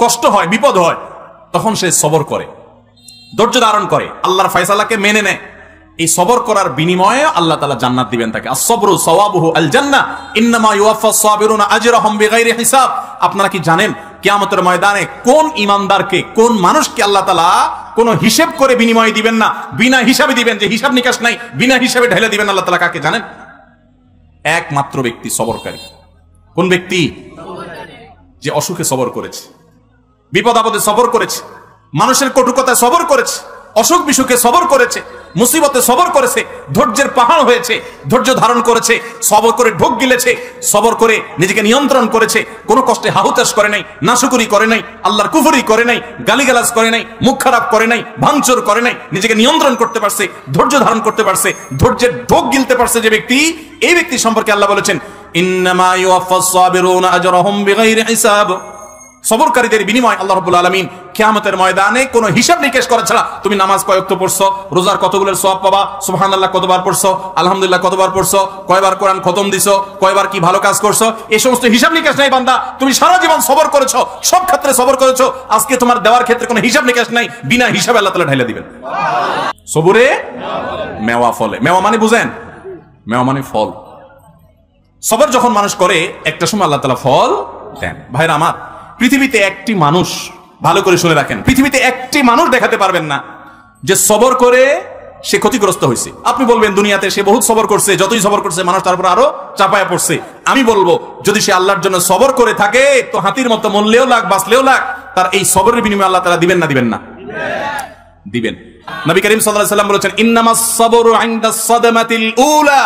কষ্ট হয়, বিপদ হয়, তখন সে সবর করে, ধৈর্য ধারণ করে, আল্লাহর ফয়সালাকে মেনে নেয়। এই সবর করার বিনিময়ে আল্লাহ তাআলা জান্নাত দিবেন তাকে। আস-সাবরু সাওয়াবুহু আল জান্নাহ ইন্নামা ইউওয়াফাস সাবিরুনা আজরাহুম বিগাইরি হিসাব। আপনারা কি জানেন কিয়ামতের ময়দানে কোন ঈমানদারকে, কোন মানুষকে আল্লাহ তাআলা কোন হিসাব করে বিনিময় দিবেন না, বিনা হিসাবে দিবেন, যে হিসাব নিকাশ নাই, বিনা হিসাবে ঢেলে দিবেন আল্লাহ তাআলা কাকে জানেন? একমাত্র ব্যক্তি সবরকারী। কোন ব্যক্তি? যে অসুখে সবর করেছে, বিপদ আপদে সবর করেছে, মানুষের কটুকতায় সবর করেছে, অসুখ বিসুখে সবর করেছে, মুসিবতে সবর করেছে, ধৈর্যের পাহাড় হয়েছে, ধৈর্য ধারণ করেছে, সবর করে ঢোক গিলেছে, সবর করে নিজেকে নিয়ন্ত্রণ করেছে, কোনো কষ্টে হাহুতাশ করে নাই, নাশুকুরি করে নাই, আল্লাহর কুফরি করে নাই, গালিগালাজ করে নাই, মুখ খারাপ করে নাই, ভাঙচুর করে নাই, নিজেকে নিয়ন্ত্রণ করতে পারছে, ধৈর্য ধারণ করতে পারছে, ধৈর্যের ঢোক গিলতে পারছে যে ব্যক্তি, এই ব্যক্তি সম্পর্কে আল্লাহ বলেছেন ইন্নামা ইউওয়াফাস সাবিরুনা আজরাহুম বিগাইরি হিসাব। সবরকারীদের বিনিময় আল্লাহ রাব্বুল আলামিন কিয়ামতের ময়দানে কোনো হিসাব নিকেশ করা ছাড়া, তুমি নামাজ কয় ওয়াক্ত পড়ছো, রোজার কতগুলোর সওয়াব পাবা, সুবহানাল্লাহ কতবার পড়ছো, আলহামদুলিল্লাহ কতবার পড়ছো, কয়বার কোরআন খতম দিছো, কয়বার কি ভালো কাজ করছো, এই সমস্ত হিসাব নিকেশ নাই বান্দা। তুমি সারা জীবন সবর করেছো, সব ক্ষেত্রে সবর করেছো, আজকে তোমার দেওয়ার ক্ষেত্রে কোনো হিসাব নিকেশ নাই, বিনা হিসাবে আল্লাহ তাআলা ঢেলে দিবেন। সবরে মেওয়া ফলে। মেওয়া মানে বুঝেন? মেওয়া মানে ফল। সবর যখন মানুষ করে একটা সময় আল্লাহ তাআলা ফল দেন। ভাইরা আমার, পৃথিবীতে একটি মানুষ, ভালো করে শুনে রাখেন, পৃথিবীতে একটি মানুষ দেখাতে পারবেন না যে সবর করে সে ক্ষতিগ্রস্ত হয়েছে। আপনি বলবেন দুনিয়াতে সে বহুত সবর করছে, যতই সবর করছে মানুষ তারপর আরো চাপায়া পড়ছে। আমি বলবো যদি সে আল্লাহর জন্য সবর করে থাকে তো হাতির মতো মরলেও লাগ, বাঁচলেও লাগ, তার এই সবরের বিনিময়ে আল্লাহ তাআলা দিবেন না? দিবেন না? দিবেন। নবী করিম সাল্লাল্লাহু আলাইহি ওয়াসাল্লাম বলেছেন ইন্নামাস সাবরু ইনদাস সাদমাতিল উলা।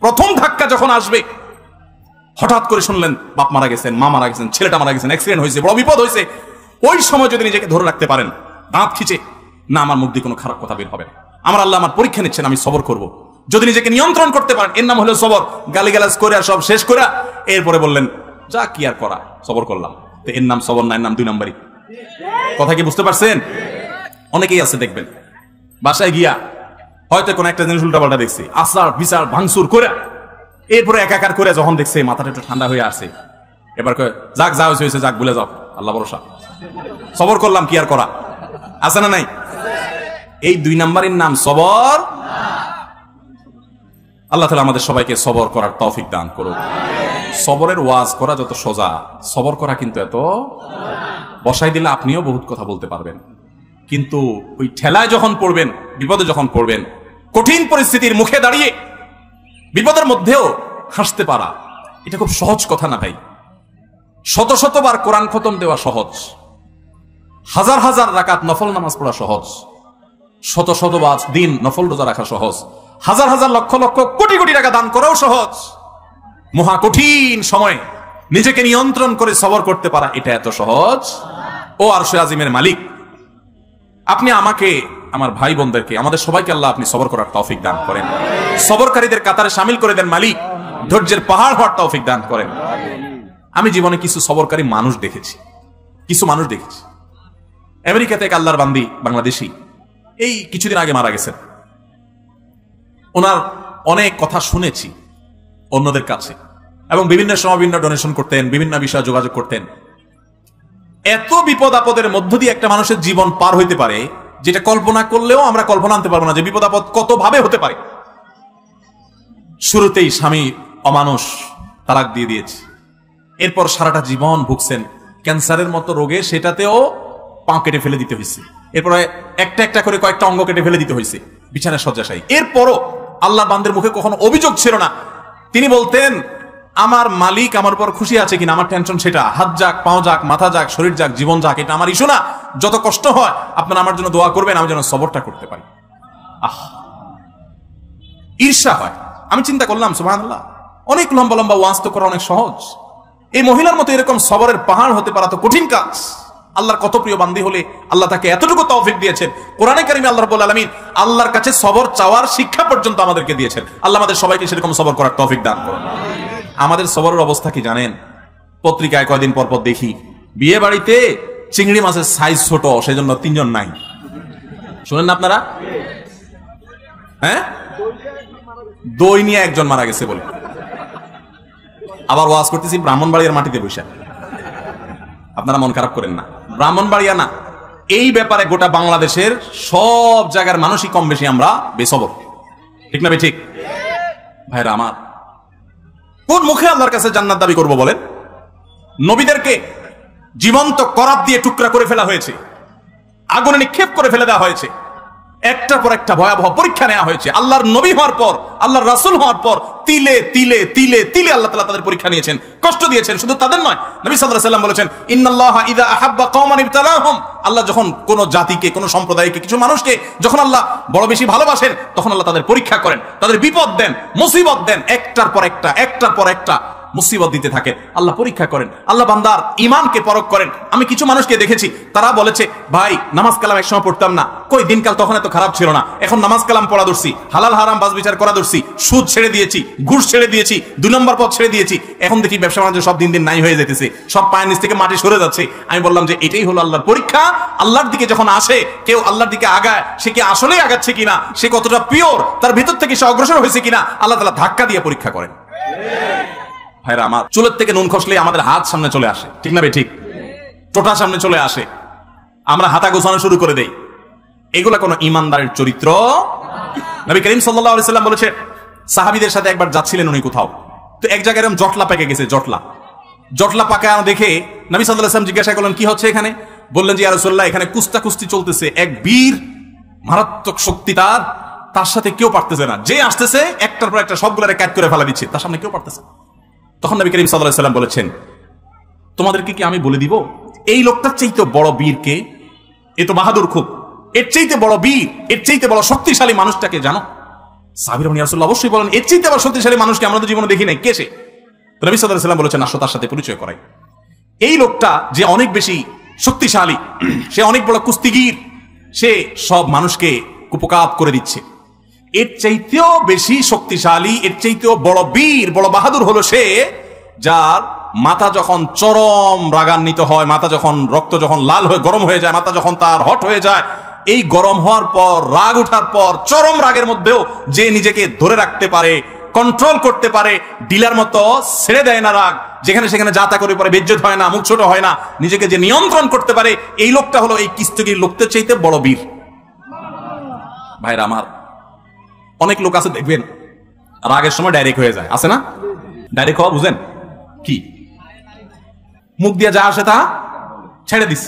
প্রথম ধাক্কা যখন আসবে, হঠাৎ করে শুনলেন বাপ মারা গেছেন, মা মারা গেছেন, ছেলেটা মারা গেছেন, অ্যাক্সিডেন্ট হয়েছে, বড় বিপদ হয়েছে, ওই সময় যদি নিজেকে ধরে রাখতে পারেন, দাঁত খিচে, না আমার মুখ দিয়ে কোনো খারাপ কথা বের হবে না, আমার আল্লাহ আমার পরীক্ষা নিচ্ছেন, আমি সবর করব, যদি নিজেকে নিয়ন্ত্রণ করতে পারেন, এর নাম হলো সবর। গালিগালাজ করে আর সব শেষ করে এরপরে বললেন যা কি আর করা, সবর করলাম, তো এর নাম সবর না, এর নাম দুই নাম্বারই। কথা কি বুঝতে পারছেন? অনেকেই আছে দেখবেন বাসায় গিয়া হয়তো কোন একটা জিনিস উল্টাপাল্টা দেখছে, আসার বিচার ভাঙচুর করে, এরপরে একাকার করে যখন দেখছে মাথাটা একটু ঠান্ডা হয়ে আসছে, এবার যাক যা হয়েছে যাক ভুলে যাও, আল্লাহ ভরসা, সবর করলাম, কি আর করা, আছে না নাই? এই দুই নাম্বারের নাম সবর। আল্লাহ তাআলা আমাদের সবাইকে সবর করার তৌফিক দান করুক। সবরের ওয়াজ করা যত সোজা, সবর করা কিন্তু এত। বসাই দিলে আপনিও বহুত কথা বলতে পারবেন, কিন্তু ওই ঠেলায় যখন পড়বেন, বিপদে যখন পড়বেন, কঠিন পরিস্থিতির মুখে দাঁড়িয়ে বিপদের মধ্যেও হাসতে পারা, এটা খুব সহজ কথা না ভাই। শত শতবার কোরআন খতম দেওয়া সহজ, হাজার হাজার রাকাত নফল নামাজ পড়া সহজ, শত শতবার দিন নফল রোজা রাখা সহজ, হাজার হাজার লক্ষ লক্ষ কোটি কোটি টাকা দান করাও সহজ। মহা কঠিন সময় নিজেকে নিয়ন্ত্রণ করে সবর করতে পারা, এটা এত সহজ। ও আরশে আজিমের মালিক, আপনি আমাকে, আমার ভাই বোনদেরকে, আমাদের সবাইকে আল্লাহ আপনি সবর করার তৌফিক দান করেন, সবরকারীদের কাতারে শামিল করে দেন মালিক, ধৈর্যের পাহাড় হওয়ার তৌফিক দান করেন। আমি জীবনে কিছু সবরকারী মানুষ দেখেছি, কিছু মানুষ দেখেছি। আমেরিকাতে এক আল্লাহর বান্দি বাংলাদেশী এই কিছুদিন আগে মারা গেছেন। ওনার অনেক কথা শুনেছি অন্যদের কাছে, এবং বিভিন্ন সময় বিভিন্ন ডোনেশন করতেন, বিভিন্ন বিষয়ে যোগাযোগ করতেন। এত বিপদ আপদের মধ্য দিয়ে একটা মানুষের জীবন পার হইতে পারে যেটা কল্পনা করলেও আমরা কল্পনা আনতে পারবো না, যে বিপদ আপদ কত ভাবে হতে পারে। শুরুতেই স্বামী অমানুষ তালাক দিয়ে দিয়েছে, এরপর সারাটা জীবন ভুগছেন ক্যান্সারের মতো রোগে, সেটাতেও পা কেটে ফেলে দিতে হয়েছে, এরপরে একটা একটা করে কয়েকটা অঙ্গ কেটে ফেলে দিতে হয়েছে, বিছানায় শয্যাশায়ী। এরপরও আল্লাহ বান্দের মুখে কখনো অভিযোগ ছিল না। তিনি বলতেন আমার মালিক আমার উপর খুশি আছে কিনা, আমার টেনশন সেটা, হাত যাক, পাও যাক, মাথা যাক, শরীর যাক, জীবন যাক, এটা আমার ইস্যু না। যত কষ্ট হয় আপনারা আমার জন্য দোয়া করবেন, আমি যেন সবরটা করতে পারি। ঈর্ষা হয়। আমি চিন্তা করলাম সুবহানাল্লাহ, অনেক লম্বা লম্বা ওয়াজ তো করা অনেক সহজ, এই মহিলার মতো এরকম সবরের পাহাড় হতে পারা তো কঠিন কাজ। আল্লাহর কত প্রিয় বান্দি হলে আল্লাহ তাকে এতটুকু তৌফিক দিয়েছেন। কোরআনে কারিমে আল্লাহ রাব্বুল আলামিন আল্লাহর কাছে সবর চাওয়ার শিক্ষা পর্যন্ত আমাদেরকে দিয়েছেন। আল্লাহ আমাদের সবাইকে সেরকম সবর করার তৌফিক দান করুন। আমাদের সবরের অবস্থা কি জানেন? পত্রিকায় কয়দিন পর পর দেখি বিয়ে বাড়িতে চিংড়ি মাছের সাইজ ছোট, সেজন্য 3 জন নাই। শুনেন না আপনারা? হ্যাঁ, দই নিয়ে 1 জন মারা গেছে বলে। আবার ওয়াজ করতেছি ব্রাহ্মণবাড়িয়ার মাটিতে বসে। আপনারা মন খারাপ করেন না, ব্রাহ্মণবাড়িয়া না, এই ব্যাপারে গোটা বাংলাদেশের সব জায়গার মানুষই কম বেশি আমরা বেসবর, ঠিক না? ঠিক ভাইরা আমার, কোন মুখে আল্লাহর কাছে জান্নাত দাবি করব বলেন? নবীদেরকে জীবন্ত করাত দিয়ে টুকরা করে ফেলা হয়েছে, আগুনে নিক্ষেপ করে ফেলে দেওয়া হয়েছে, একটার পর একটা ভয়াবহ পরীক্ষা নেওয়া হয়েছে। আল্লাহর নবী হওয়ার পর, আল্লাহর রাসূল হওয়ার পর তিলে তিলে তিলে তিলে আল্লাহ তাআলা তাদের পরীক্ষা নিয়েছেন, কষ্ট দিয়েছেন। শুধু তাদের নয়, নবী সাল্লাল্লাহু আলাইহি ওয়াসাল্লাম বলেছেন, ইন্নাল্লাহা ইযা আহাব্বা কওমান ইবতালাহুম, আল্লাহ যখন কোন জাতিকে, কোন সম্প্রদায়কে, কিছু মানুষকে যখন আল্লাহ বড় বেশি ভালোবাসেন, তখন আল্লাহ তাদের পরীক্ষা করেন, তাদের বিপদ দেন, মুসিবত দেন, একটার পর একটা, একটার পর একটা মুসিবত দিতে থাকে, আল্লাহ পরীক্ষা করেন, আল্লাহ বান্দার ঈমানকে পরখ করেন। আমি কিছু মানুষকে দেখেছি, তারা বলেছে, ভাই নামাজ কালাম একসময় পড়তাম না, কই দিনকাল তখন এত খারাপ ছিল না, এখন নামাজ কালাম পড়া ধরছি, হালাল হারাম বাজ বিচার করা ধরছি, সুদ ছেড়ে দিয়েছি, ঘুষ ছেড়ে দিয়েছি, 2 নম্বর পথ ছেড়ে দিয়েছি, এখন দেখি ব্যবসা বাণিজ্য সব দিন দিন নাই হয়ে যেতেছে, সব পায়ের নিচ থেকে মাটি সরে যাচ্ছে। আমি বললাম যে এটাই হলো আল্লাহর পরীক্ষা। আল্লাহর দিকে যখন আসে কেউ, আল্লাহর দিকে আগায়, সে কি আসলেই আগাচ্ছে কিনা, সে কতটা পিওর, তার ভিতর থেকে সে অগ্রসর হয়েছে কিনা, আল্লাহ তাআলা ধাক্কা দিয়ে পরীক্ষা করেন। ভাইরা আমার, চুলের থেকে নুন খসলে আমাদের হাত সামনে চলে আসে, ঠিক না? ঠিক, টোটা সামনে চলে আসে, আমরা হাতা গোছানো শুরু করে দেই। এগুলা কোন ইমানদারের চরিত্র। নবী করিম সাল্লাল্লাহু আলাইহি ওয়াসাল্লাম বলেছে, সাহাবীদের সাথে একবার যাচ্ছিলেন উনি কোথাও, তো এক জায়গায় এরকম জটলা পেকে গেছে, জটলা পাকা দেখে নবী সাল্লাল্লাহু আলাইহি ওয়াসাল্লাম জিজ্ঞাসা করলেন, কি হচ্ছে এখানে? বললেন যে, ইয়া রাসূলুল্লাহ, এখানে কুস্তি চলতেছে, এক বীর, মারাত্মক শক্তি তার সাথে কেউ পারতেছে না, যে আসতেছে একটার পর একটা সবগুলোরে কাট করে ফেলা দিচ্ছে, তার সামনে কেউ পারতেছে। তখন নবী করিম সাল্লাল্লাহু আলাইহি ওয়াসাল্লাম বলেছেন, তোমাদেরকে কি আমি বলে দিব এই লোকটার চাইতে বড় বীর কে? এ তো বাহাদুর খুব, এর চাইতে বড় বীর, এর চাইতে বড় শক্তিশালী মানুষটাকে জানো? সাহাবীরা বলেন, ইয়া রাসূলুল্লাহ, অবশ্যই বলেন, এর চাইতে বড় শক্তিশালী মানুষকে আমরা তো জীবনে দেখি নাই, কে সে? তো নবী সাল্লাল্লাহু আলাইহি ওয়াসাল্লাম বলেছেন, আসো তার সাথে পরিচয় করাই। এই লোকটা যে অনেক বেশি শক্তিশালী, সে অনেক বড় কুস্তিগীর, সে সব মানুষকে কুপকাত করে দিচ্ছে। এর চাইতেও বেশি শক্তিশালী, এর চাইতেও বড় বীর, বড় বাহাদুর হলো সে, যার মাথা যখন চরম রাগান্বিত হয়, মাথা যখন, রক্ত যখন লাল হয়ে গরম হয়ে যায়, মাথা যখন তার হট হয়ে যায়, এই গরম হওয়ার পর, রাগ ওঠার পর, চরম রাগের মধ্যেও যে নিজেকে ধরে রাখতে পারে, কন্ট্রোল করতে পারে, ডিলার মতো ছেড়ে দেয় না রাগ, যেখানে সেখানে যাতা করে পরে বেজ্জত হয় না, মুখ ছোট হয় না, নিজেকে যে নিয়ন্ত্রণ করতে পারে, এই লোকটা হলো এই কুস্তিগীর লোকদের চাইতে বড় বীর। ভাইরা আমার, অনেক লোক আছে দেখবেন রাগের সময় ডাইরেক্ট হয়ে যায়, আছে না? ডাইরেক্ট হওয়া বুঝেন কি? মুখ দিয়ে যা আসে তা ছেড়ে দিস,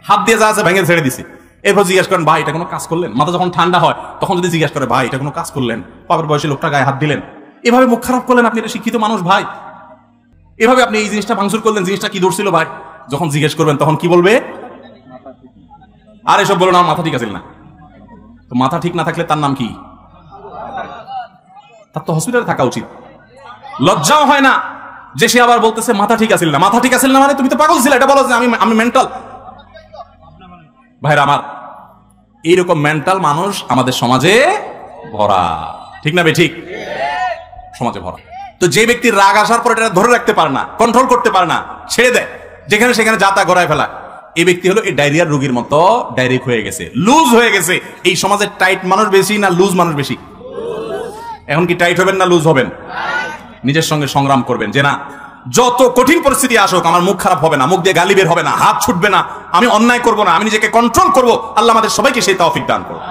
হাত দিয়ে যা আছে ভেঙে ছেড়ে দিছি। এরপর জিজ্ঞাসা করেন, ভাই এটা কোনো কাজ করলেন? মাথা যখন ঠান্ডা হয় তখন যদি জিজ্ঞাসা করে, ভাই এটা কোনো কাজ করলেন? পাপের বয়সে লোকটা গায়ে হাত দিলেন, এভাবে মুখ খারাপ করলেন, আপনি এটা শিক্ষিত মানুষ ভাই, এভাবে আপনি এই জিনিসটা ভাঙচুর করলেন, জিনিসটা কি ধরছিল ভাই? যখন জিজ্ঞেস করবেন তখন কি বলবে? আর এসব বলো না, মাথা ঠিক আছে না। তো মাথা ঠিক না থাকলে তার নাম কি? তার তো হসপিটালে থাকা উচিত। লজ্জাও হয় না যে সে আবার বলতেছে মাথা ঠিক আছিল না। মাথা ঠিক আছিল না মানে তুমি তো পাগল ছিলে, এটা বলো যে আমি মেন্টাল। ভাইরা আমার, এইরকম মেন্টাল মানুষ আমাদের সমাজে ভরা, ঠিক না? ঠিক, সমাজে ভরা। তো যে ব্যক্তির রাগ আসার পর এটা ধরে রাখতে পারে না, কন্ট্রোল করতে পারে না, ছেড়ে দেয়, যেখানে সেখানে যাতা গড়ায় ফেলা, এই ব্যক্তি হলো এই ডায়রিয়ার রোগীর মতো ডাইরেক্ট হয়ে গেছে, লুজ হয়ে গেছে। এই সমাজে টাইট মানুষ বেশি না লুজ মানুষ বেশি? এখন কি টাইট হবেন না লুজ হবেন? নিজের সঙ্গে সংগ্রাম করবেন যে না, যত কঠিন পরিস্থিতি আসুক আমার মুখ খারাপ হবে না, মুখ দিয়ে গালি বের হবে না, হাত ছুটবে না, আমি অন্যায় করব না, আমি নিজেকে কন্ট্রোল করব। আল্লাহ আমাদের সবাইকে সেই তৌফিক দান করুন।